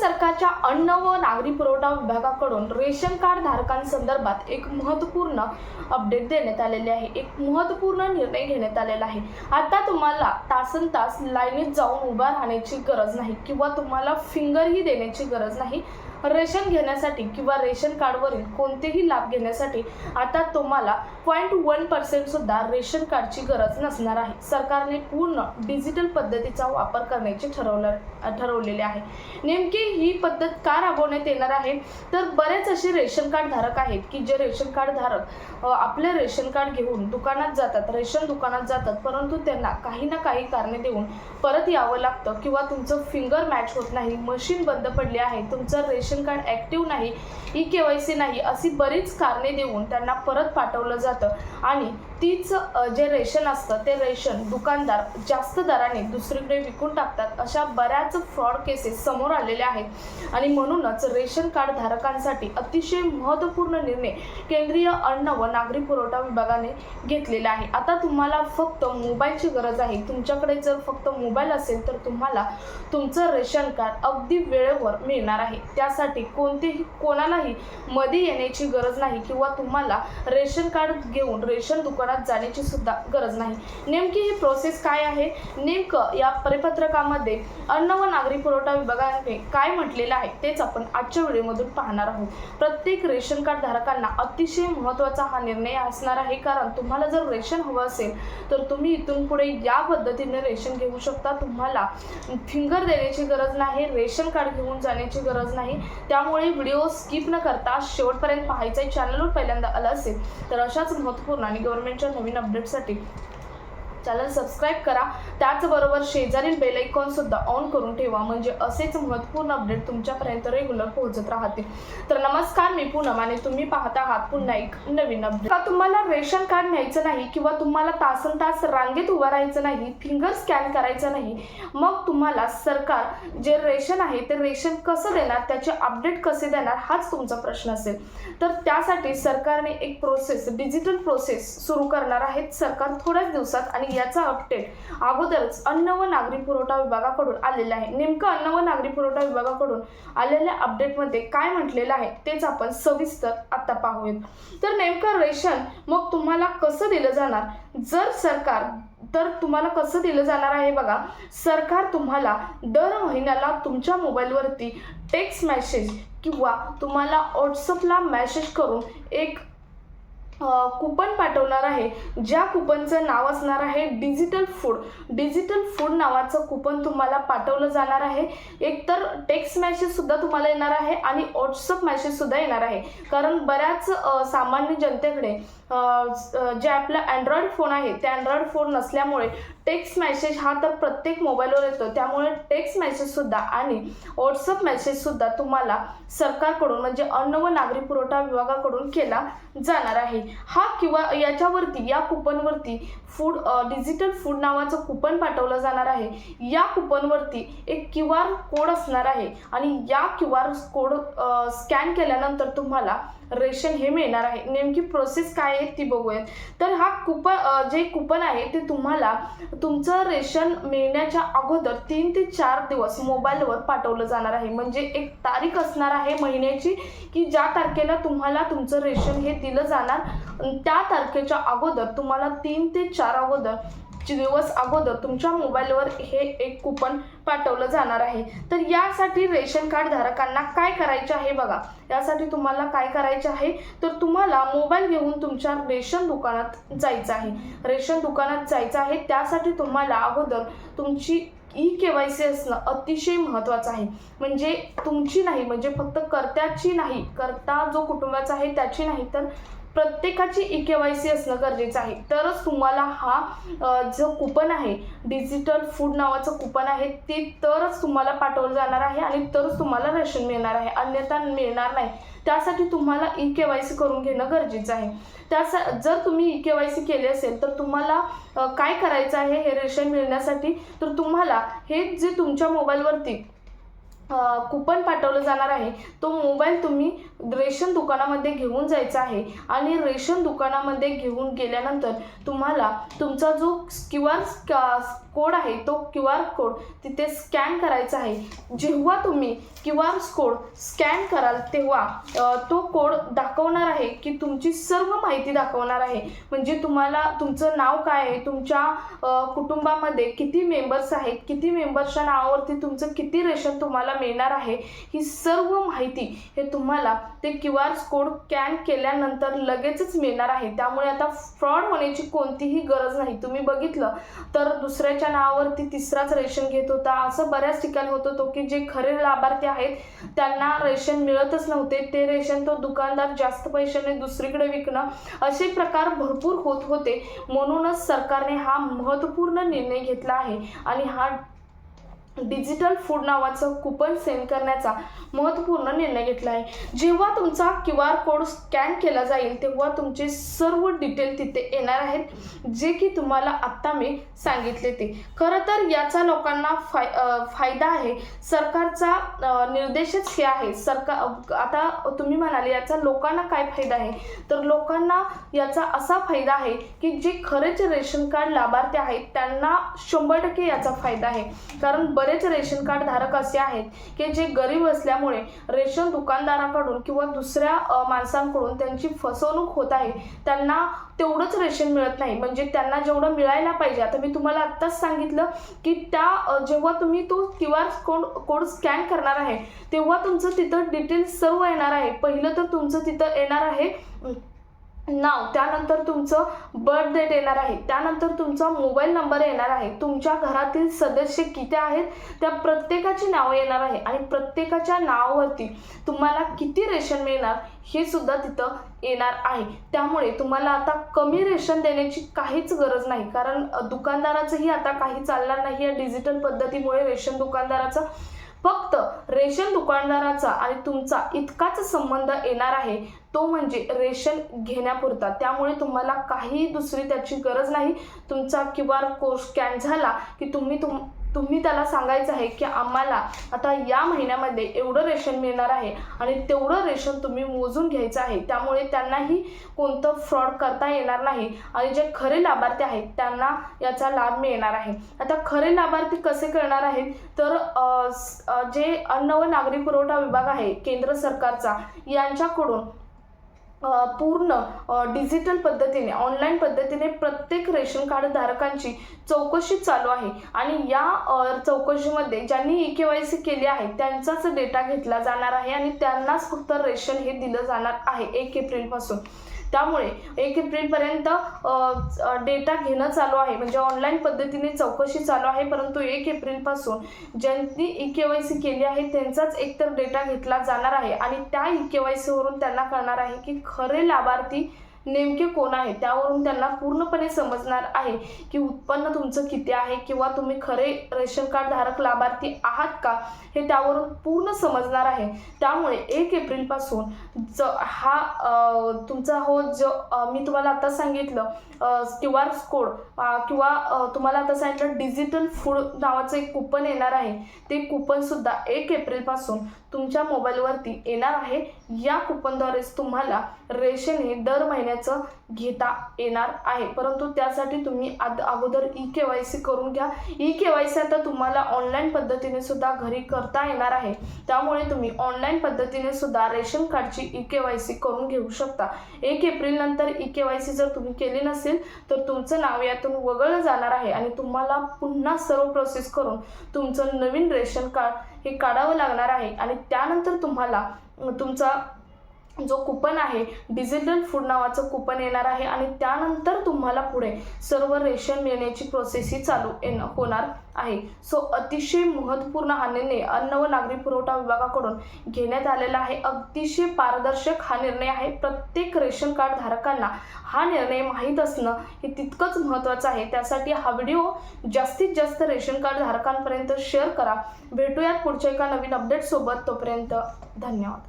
सरकारच्या अन्न व नागरी पुरवठा विभागाकडून रेशन कार्ड धारकांसंदर्भात एक महत्त्वपूर्ण अपडेट देण्यात आलेले आहे। एक महत्त्वपूर्ण निर्णय घेण्यात आलेला आहे। आता तुम्हाला तासनतास लाईनीत जाऊन उभा राहण्याची गरज नाही किंवा तुम्हाला फिंगरही देण्याची गरज नाही। रेशन घेण्यासाठी किंवा रेशन कार्डवरील कोणतेही लाभ घेण्यासाठी आता तुम्हाला 0.1% सुद्धा रेशन कार्डची गरज नसणार आहे। सरकारने पूर्ण डिजिटल पद्धतीचा वापर करण्याचे ठरवलेले आहे। नेमकी ही पद्धत का राबवण्यात येणार आहे, तर बरेच असे रेशन कार्ड धारक आहेत की जे रेशन कार्ड धारक आपले रेशन कार्ड घेऊन दुकानात जातात, रेशन दुकानात जातात, परंतु त्यांना काही ना काही कारणे देऊन परत यावं लागतं किंवा तुमचं फिंगर मॅच होत नाही, मशीन बंद पडली आहे, तुमचं रेशन कार्ड ॲक्टिव्ह नाही, ई-केवायसी नाही, अशी बरीच कारणे देऊन त्यांना परत पाठवलं जातं आणि तीच जे रेशन असतं ते रेशन दुकानदार जास्त दराने दुसरीकडे विकून टाकतात। अशा बऱ्याच फ्रॉड केसेस समोर आलेल्या आहेत आणि म्हणूनच रेशन कार्ड धारकांसाठी अतिशय महत्त्वपूर्ण निर्णय केंद्रीय अन्न व नागरी पुरवठा विभागाने घेतलेला आहे। आता तुम्हाला फक्त मोबाईलची गरज आहे। तुमच्याकडे जर फक्त मोबाईल असेल तर तुम्हाला तुमचं रेशन कार्ड अगदी वेळेवर मिळणार आहे। त्यासाठी कोणालाही मध्ये येण्याची गरज नाही किंवा तुम्हाला रेशन कार्ड घेऊन रेशन दुकानात जाण्याची सुद्धा गरज नाही। नेमकी ही प्रोसेस काय आहे, नेमकं या परिपत्रकामध्ये अन्न व नागरी पुरवठा विभागाने काय म्हटलेलं आहे तेच आपण आजच्या व्हिडिओमधून पाहणार आहोत। प्रत्येक रेशन कार्ड धारकांना अतिशय महत्त्वाचा हा निर्णय असणार आहे, कारण तुम्हाला जर रेशन हवं असेल तर तुम्ही इथून पुढे या पद्धतीने रेशन घेऊ शकता। तुम्हाला फिंगर देण्याची गरज नाही, रेशन कार्ड घेऊन जाण्याची गरज नाही। त्यामुळे व्हिडिओ स्किप न करता शेवटपर्यंत पाहायचा आहे। चॅनलवर पहिल्यांदा आला असेल तर अशाच महत्त्वपूर्ण आणि गव्हर्नमेंटच्या नवीन अपडेटसाठी चॅनल सबस्क्राइब करा। त्याचबरोबर शेजारील बेल आयकॉन सुद्धा ऑन करून ठेवा, म्हणजे असेच महत्त्वपूर्ण अपडेट तुमच्यापर्यंत रेग्युलर पोहोचत राहतील। तर नमस्कार, मी पूनम आणि तुम्ही पाहता आहात पुन्हा एक नवीन अपडेट। का तुम्हाला रेशन कार्ड न्यायचं नाही किंवा तुम्हाला तासनतास रांगेत उभं राहायचं नाही, फिंगर स्कॅन करायचं नाही, मग तुम्हाला सरकार जे रेशन आहे ते रेशन कसं देणार, त्याचे अपडेट कसे देणार, हाच तुमचा प्रश्न असेल तर त्यासाठी सरकारने एक प्रोसेस, डिजिटल प्रोसेस सुरू करणार आहेत सरकार थोड्याच दिवसात आणि याचा अपडेट अगोदरच अन्न व नागरी पुरवठा विभागाकडून आलेला आहे। नेमकं अन्न व नागरी पुरवठा विभागाकडून आलेल्या अपडेटमध्ये काय म्हटलेलं आहे तेच आपण सविस्तर आता पाहूयात। तर नेमकं रेशन मग तुम्हाला कसं दिलं जाणार, जर सरकार तर तुम्हाला कसं दिलं जाणार आहे बघा। सरकार तुम्हाला दर महिन्याला तुमच्या मोबाईलवरती टेक्स्ट मेसेज किंवा तुम्हाला व्हॉट्सअपला मेसेज करून एक कूपन पाठवणार आहे, ज्या कूपनचं नाव असणार आहे डिजिटल फूड। डिजिटल फूड नावाचं कूपन तुम्हाला पाठवलं जाणार आहे। एकतर टेक्स्ट मेसेज सुद्धा तुम्हाला येणार आहे आणि व्हॉट्सअप मेसेज सुद्धा येणार आहे, कारण बऱ्याच सामान्य जनतेकडे जे आपला अँड्रॉइड फोन आहे त्या अँड्रॉइड फोन नसल्यामुळे टेक्स्ट मेसेज हा तर प्रत्येक मोबाईलवर येतो, त्यामुळे टेक्स्ट मेसेज सुद्धा आणि व्हॉट्सअप मेसेज सुद्धा तुम्हाला सरकारकडून म्हणजे अन्न व नागरी पुरवठा विभागाकडून केला जाणार आहे। हा किंवा याच्यावरती या कूपनवरती डिजिटल फूड नावाचं कूपन पाठवलं जाणार आहे। या कूपनवरती एक QR कोड असणार आहे आणि या QR कोड स्कॅन केल्यानंतर तुम्हाला रेशन हे मिळणार आहे। नेमकी प्रोसेस काय आहे ती बघूयात। तर हा जे कूपन आहे ते तुम्हाला तुमचं रेशन मिळण्याच्या अगोदर 3 ते 4 दिवस मोबाईलवर पाठवलं जाणार आहे। म्हणजे एक तारीख असणार आहे महिन्याची की ज्या तारखेला तुम्हाला तुमचं रेशन हे दिलं जाणार, त्या तारखेच्या अगोदर तुम्हाला 3 ते 4 दिवस अगोदर तुमच्या मोबाईलवर हे एक कूपन पाठवलं जाणार आहे। तर यासाठी रेशन कार्ड धारकांना काय करायचे आहे बघा। यासाठी तुम्हाला काय करायचे आहे, तर तुम्हाला मोबाईल घेऊन तुमच्या रेशन दुकानात जायचं आहे। रेशन दुकानात जायचं आहे, त्यासाठी तुम्हाला अगोदर तुमची ई-केवायसी असणं अतिशय महत्त्वाचं आहे। म्हणजे तुमची नाही, म्हणजे फक्त कर्त्याची नाही, कर्ता जो कुटुंबाचा आहे त्याची नाही, तर प्रत्येकाची ई-केवायसी असणं गरजेचं आहे। तरच तुम्हाला हा जो कूपन आहे डिजिटल फूड नावाचं कूपन आहे ते तरच तुम्हाला पाठवलं जाणार आहे आणि तरच तुम्हाला रेशन मिळणार आहे, अन्यथा मिळणार नाही। त्यासाठी तुम्हाला ई-केवायसी करून घेणं गरजेचं आहे। जर तुम्ही ई-केवायसी केली असेल तर तुम्हाला काय करायचं आहे हे रेशन मिळण्यासाठी, तर तुम्हाला हे जे तुमच्या मोबाईलवरती कूपन पाठवलं जाणार आहे तो मोबाईल तुम्ही रेशन दुकानामध्ये घेऊन जायचा आहे आणि रेशन दुकानामध्ये घेऊन गेल्यानंतर तुम्हाला तुमचा जो कोड आहे तो QR कोड तिथे स्कॅन करायचा आहे. जेव्हा तुम्ही QR कोड स्कॅन कराल तेव्हा तो कोड दाखवणार आहे की तुमची सर्व माहिती दाखवणार आहे. म्हणजे तुम्हाला तुमचं नाव काय आहे, तुमच्या कुटुंबामध्ये किती मेंबर्स आहेत, किती मेंबर्सच्या नावावरती तुमचं किती रेशन तुम्हाला मिळणार आहे, ही सर्व माहिती हे तुम्हाला ते QR कोड स्कॅन केल्यानंतर लगेचच मिळणार आहे. त्यामुळे आता फ्रॉड होण्याची कोणतीही गरज नाही. तुम्ही बघितलं तर दुसऱ्याच्या नावावरती तिसराच रेशन घेत होता. असं बऱ्याच ठिकाणी होत होतं की जे खरे लाभार्थी आहेत त्यांना रेशन मिळतच नव्हते. ते रेशन तो दुकानदार जास्त पैशाने दुसरीकडे विकणं, असे प्रकार भरपूर होत होते. म्हणूनच सरकारने हा महत्त्वपूर्ण निर्णय घेतला आहे आणि हा डिजिटल फूड नावाचं कूपन सेंड करण्याचा महत्त्वपूर्ण निर्णय घेतला आहे. जेव्हा तुमचा QR कोड स्कॅन केला जाईल तेव्हा तुमचे सर्व डिटेल तिथे येणार आहेत, जे की तुम्हाला आत्ता मी सांगितले ते. खरं तर याचा लोकांना फायदा आहे. सरकारचा निर्देशच हे आहे. आता तुम्ही म्हणाले याचा लोकांना काय फायदा आहे, तर लोकांना याचा असा फायदा आहे की जे खरेच रेशन कार्ड लाभार्थी आहेत त्यांना 100% याचा फायदा आहे. कारण बरेच रेशन कार्ड धारक असे आहेत की जे गरीब असल्यामुळे रेशन दुकानदाराकडून किंवा दुसऱ्या माणसांकडून त्यांची फसवणूक होत आहे. त्यांना तेवढंच रेशन मिळत नाही, म्हणजे त्यांना जेवढं मिळायला पाहिजे. आता मी तुम्हाला आत्ताच सांगितलं की जेव्हा तुम्ही तो QR कोड स्कॅन करणार आहे तेव्हा तुमचं तिथं डिटेल सर्व येणार आहे. पहिलं तर तुमचं तिथं येणार आहे नाव, त्यानंतर तुमचं बर्थ डेट येणार आहे, त्यानंतर तुमचा मोबाईल नंबर येणार आहे, तुमच्या घरातील सदस्य किती आहेत त्या प्रत्येकाची नावं येणार आहे आणि प्रत्येकाच्या नावावरती तुम्हाला किती रेशन मिळणार हे सुद्धा तिथं येणार आहे. त्यामुळे तुम्हाला आता कमी रेशन देण्याची काहीच गरज नाही. कारण दुकानदाराचंही आता काही चालणार नाही या डिजिटल पद्धतीमुळे. रेशन दुकानदाराचा फक्त रेशन दुकानदाराचा आणि तुमचा इतकाच संबंध येणार आहे, तो म्हणजे रेशन घेण्यापुरता. त्यामुळे तुम्हाला काही दुसरी त्याची गरज नाही. तुमचा QR कोड स्कॅन झाला की तुम्ही त्याला सांगायचं आहे की आम्हाला आता या महिन्यामध्ये एवढं रेशन मिळणार आहे आणि तेवढं रेशन तुम्ही मोजून घ्यायचं आहे. त्यामुळे त्यांनाही कोणतं फ्रॉड करता येणार नाही आणि जे खरे लाभार्थी आहेत त्यांना याचा लाभ मिळणार आहे. आता खरे लाभार्थी कसे करणार आहेत, तर जे अन्न व नागरी पुरवठा विभाग आहे केंद्र सरकारचा, यांच्याकडून पूर्ण डिजिटल पद्धतीने ऑनलाईन पद्धतीने प्रत्येक रेशन कार्ड धारकांची चौकशी चालू आहे आणि या चौकशीमध्ये ज्यांनी EKYC केली आहे त्यांचाच डेटा घेतला जाणार आहे आणि त्यांनाच फक्त रेशन हे दिलं जाणार आहे 1 एप्रिलपासून. त्यामुळे 1 एप्रिलपर्यंत डेटा घेणं चालू आहे, म्हणजे ऑनलाईन पद्धतीने चौकशी चालू आहे. परंतु 1 एप्रिलपासून ज्यांनी EKYC केली आहे त्यांचाच एकतर डेटा घेतला जाणार आहे आणि त्या EKYC वरून त्यांना कळणार आहे की खरे लाभार्थी नेमके कोण आहे. त्यावरून त्यांना पूर्णपणे समजणार आहे की उत्पन्न तुमचं किती आहे किंवा तुम्ही खरे रेशन कार्ड धारक लाभार्थी आहात का, हे त्यावरून पूर्ण समजणार आहे. त्यामुळे 1 एप्रिलपासून हा तुमचा मी तुम्हाला आता सांगितलं QR कोड किंवा तुम्हाला आता सांगितलं डिजिटल फूड नावाचं एक कूपन येणार आहे. ते कूपन सुद्धा 1 एप्रिलपासून तुमच्या मोबाईलवरती येणार आहे. या कूपनद्वारेच तुम्हाला रेशन हे दर महिन्याचं घेता येणार आहे. परंतु त्यासाठी तुम्ही अगोदर EKYC करून घ्या. EKYC आता तुम्हाला ऑनलाईन पद्धतीने सुद्धा घरी करता येणार आहे. त्यामुळे तुम्ही ऑनलाईन पद्धतीने सुद्धा रेशन कार्डची EKYC करून घेऊ शकता. 1 एप्रिल नंतर EKYC जर तुम्ही केली नसेल तर तुमचं नाव यातून वगळलं जाणार आहे आणि तुम्हाला पुन्हा सर्व प्रोसेस करून तुमचं नवीन रेशन कार्ड हे काढावं लागणार आहे आणि त्यानंतर तुम्हाला तुमचा जो कूपन आहे डिजिटल फूड नावाचं कूपन येणार आहे आणि त्यानंतर तुम्हाला पुढे सर्व रेशन मिळण्याची प्रोसेस ही चालू होणार आहे. सो अतिशय महत्त्वपूर्ण हा निर्णय अन्न व नागरी पुरवठा विभागाकडून घेण्यात आलेला आहे. अतिशय पारदर्शक हा निर्णय आहे. प्रत्येक रेशन कार्ड धारकांना हा निर्णय माहीत असणं हे तितकंच महत्त्वाचं आहे. त्यासाठी हा व्हिडिओ जास्तीत जास्त रेशन कार्ड धारकांपर्यंत शेअर करा. भेटूयात पुढच्या एका नवीन अपडेट सोबत. तोपर्यंत धन्यवाद.